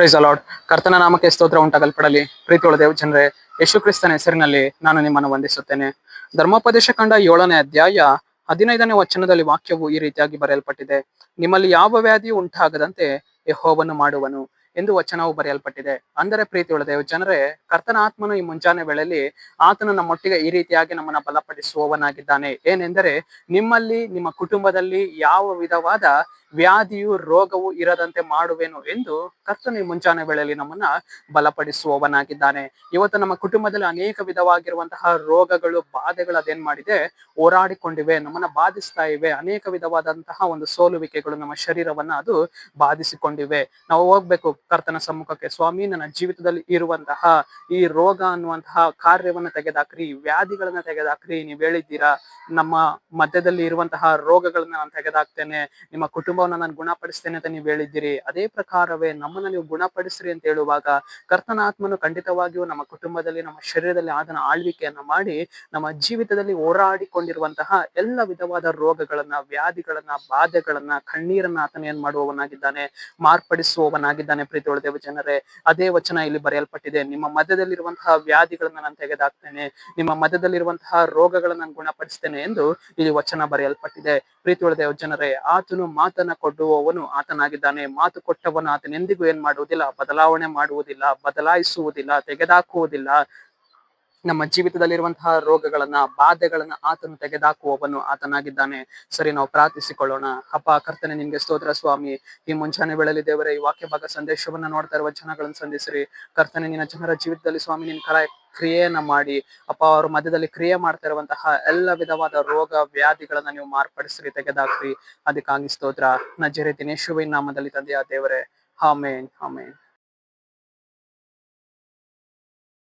Price ಅಲಾಡ್. ಕರ್ತನ ನಾಮಕ್ಕೆ ಸ್ತೋತ್ರ ಉಂಟಾಗಲ್ಪಡಲಿ. ಪ್ರೀತಿಯುಳ್ಳ ದೇವ ಜನರೇ, ಯೇಸು ಕ್ರಿಸ್ತನ ಹೆಸರಿನಲ್ಲಿ ನಾನು ನಿಮ್ಮನ್ನು ವಂದಿಸುತ್ತೇನೆ. ಧರ್ಮೋಪದೇಶ ಕಂಡ 7ನೇ ಅಧ್ಯಾಯ 15ನೇ ವಚನದಲ್ಲಿ ವಾಕ್ಯವು ಈ ರೀತಿಯಾಗಿ ಬರೆಯಲ್ಪಟ್ಟಿದೆ. ನಿಮ್ಮಲ್ಲಿ ಯಾವ ವ್ಯಾಧಿಯು ಉಂಟಾಗದಂತೆ ಯೆಹೋವನು ಮಾಡುವನು ಎಂದು ವಚನವು ಬರೆಯಲ್ಪಟ್ಟಿದೆ. ಅಂದರೆ ಪ್ರೀತಿಯುಳ್ಳ ದೇವ ಜನರೇ, ಕರ್ತನ ಆತ್ಮನು ಈ ಮುಂಜಾನೆ ವೇಳೆಯಲ್ಲಿ ಆತನು ನಮ್ಮೊಟ್ಟಿಗೆ ಈ ರೀತಿಯಾಗಿ ನಮ್ಮನ್ನ ಬಲಪಡಿಸುವವನಾಗಿದ್ದಾನೆ. ಏನೆಂದರೆ, ನಿಮ್ಮಲ್ಲಿ ನಿಮ್ಮ ಕುಟುಂಬದಲ್ಲಿ ಯಾವ ವಿಧವಾದ ವ್ಯಾಧಿಯು ರೋಗವು ಇರದಂತೆ ಮಾಡುವೆನು ಎಂದು ಕರ್ತನು ಈ ಮುಂಜಾನೆ ವೇಳೆಯಲ್ಲಿ ನಮ್ಮನ್ನ ಬಲಪಡಿಸುವವನಾಗಿದ್ದಾನೆ. ಇವತ್ತು ನಮ್ಮ ಕುಟುಂಬದಲ್ಲಿ ಅನೇಕ ವಿಧವಾಗಿರುವಂತಹ ರೋಗಗಳು, ಬಾಧೆಗಳು ಅದೇನ್ ಮಾಡಿದೆ, ಹೋರಾಡಿಕೊಂಡಿವೆ, ನಮ್ಮನ್ನ ಬಾಧಿಸ್ತಾ ಇವೆ. ಅನೇಕ ವಿಧವಾದಂತಹ ಒಂದು ಸೋಲುವಿಕೆಗಳು ನಮ್ಮ ಶರೀರವನ್ನ ಅದು ಬಾಧಿಸಿಕೊಂಡಿವೆ. ನಾವು ಹೋಗ್ಬೇಕು ಕರ್ತನ ಸಮ್ಮುಖಕ್ಕೆ, ಸ್ವಾಮಿ ನನ್ನ ಜೀವಿತದಲ್ಲಿ ಇರುವಂತಹ ಈ ರೋಗ ಅನ್ನುವಂತಹ ಕಾರ್ಯವನ್ನ ತೆಗೆದಾಕ್ರಿ, ವ್ಯಾಧಿಗಳನ್ನ ತೆಗೆದಾಕ್ರಿ. ನೀವ್ ಹೇಳಿದ್ದೀರಾ, ನಮ್ಮ ಮಧ್ಯದಲ್ಲಿ ಇರುವಂತಹ ರೋಗಗಳನ್ನ ನಾನು ತೆಗೆದಾಕ್ತೇನೆ, ನಿಮ್ಮ ಕುಟುಂಬವನ್ನ ನಾನು ಗುಣಪಡಿಸ್ತೇನೆ ಅಂತ ನೀವು ಹೇಳಿದ್ದೀರಿ. ಅದೇ ಪ್ರಕಾರವೇ ನಮ್ಮನ್ನ ನೀವು ಗುಣಪಡಿಸ್ರಿ ಅಂತ ಹೇಳುವಾಗ ಕರ್ತನ ಆತ್ಮನು ಖಂಡಿತವಾಗಿಯೂ ನಮ್ಮ ಕುಟುಂಬದಲ್ಲಿ, ನಮ್ಮ ಶರೀರದಲ್ಲಿ ಆತನ ಆಳ್ವಿಕೆಯನ್ನ ಮಾಡಿ ನಮ್ಮ ಜೀವಿತದಲ್ಲಿ ಹೋರಾಡಿಕೊಂಡಿರುವಂತಹ ಎಲ್ಲ ವಿಧವಾದ ರೋಗಗಳನ್ನ, ವ್ಯಾಧಿಗಳನ್ನ, ಬಾಧೆಗಳನ್ನ, ಕಣ್ಣೀರನ್ನ ಆತನ ಏನ್ ಮಾಡುವವನಾಗಿದ್ದಾನೆ, ಮಾರ್ಪಡಿಸುವವನಾಗಿದ್ದಾನೆ. ಪ್ರೀತಿಯುಳ್ಳ ದೇವ ಜನರೇ, ಅದೇ ವಚನ ಇಲ್ಲಿ ಬರೆಯಲ್ಪಟ್ಟಿದೆ. ನಿಮ್ಮ ಮಧ್ಯದಲ್ಲಿರುವಂತಹ ವ್ಯಾಧಿಗಳನ್ನ ನಾನು ತೆಗೆದಾಕ್ತೇನೆ, ನಿಮ್ಮ ಮಧ್ಯದಲ್ಲಿರುವಂತಹ ರೋಗಗಳನ್ನ ನಾನು ಗುಣಪಡಿಸ್ತೇನೆ ಎಂದು ಇಲ್ಲಿ ವಚನ ಬರೆಯಲ್ಪಟ್ಟಿದೆ. ಪ್ರೀತಿಯುಳ್ಳ ದೇವ ಜನರೇ, ಆತನು ಮಾತನ್ನ ಕೊಡುವವನು ಆತನಾಗಿದ್ದಾನೆ. ಮಾತು ಕೊಟ್ಟವನು ಆತನ ಎಂದಿಗೂ ಏನ್ ಮಾಡುವುದಿಲ್ಲ, ಬದಲಾವಣೆ ಮಾಡುವುದಿಲ್ಲ, ಬದಲಾಯಿಸುವುದಿಲ್ಲ, ತೆಗೆದಾಕುವುದಿಲ್ಲ. ನಮ್ಮ ಜೀವಿತದಲ್ಲಿರುವಂತಹ ರೋಗಗಳನ್ನ, ಬಾಧೆಗಳನ್ನ ಆತನು ತೆಗೆದಾಕುವವನು ಆತನಾಗಿದ್ದಾನೆ. ಸರಿ, ನಾವು ಪ್ರಾರ್ಥಿಸಿಕೊಳ್ಳೋಣ. ಅಪ್ಪ ಕರ್ತನೆ, ನಿಮ್ಗೆ ಸ್ತೋತ್ರ ಸ್ವಾಮಿ. ಈ ಮುಂಚಾನೆ ವೇಳೆಯಲ್ಲಿ ದೇವರೇ, ಈ ವಾಕ್ಯ ಭಾಗ ಸಂದೇಶವನ್ನ ನೋಡ್ತಾ ಇರುವ ಜನಗಳನ್ನು ಸಂಧಿಸ್ರಿ ಕರ್ತನೆ. ನಿನ್ನ ಜನರ ಜೀವಿತದಲ್ಲಿ ಸ್ವಾಮಿ ನಿನ್ನ ಕ್ರಿಯೆಯನ್ನ ಮಾಡಿ ಅಪ್ಪ, ಅವ್ರ ಮಧ್ಯದಲ್ಲಿ ಕ್ರಿಯೆ ಮಾಡ್ತಾ ಇರುವಂತಹ ಎಲ್ಲ ವಿಧವಾದ ರೋಗ ವ್ಯಾಧಿಗಳನ್ನ ನೀವು ಮಾರ್ಪಡಿಸ್ರಿ, ತೆಗೆದಾಕ್ರಿ. ಅದಕ್ಕಾಗಿ ಸ್ತೋತ್ರ. ನಜರೇತಿನ ಯೇಸುವಿನ ನಾಮದಲ್ಲಿ ತಂದೆಯ ದೇವರೇ, ಆಮೆನ್, ಆಮೆನ್.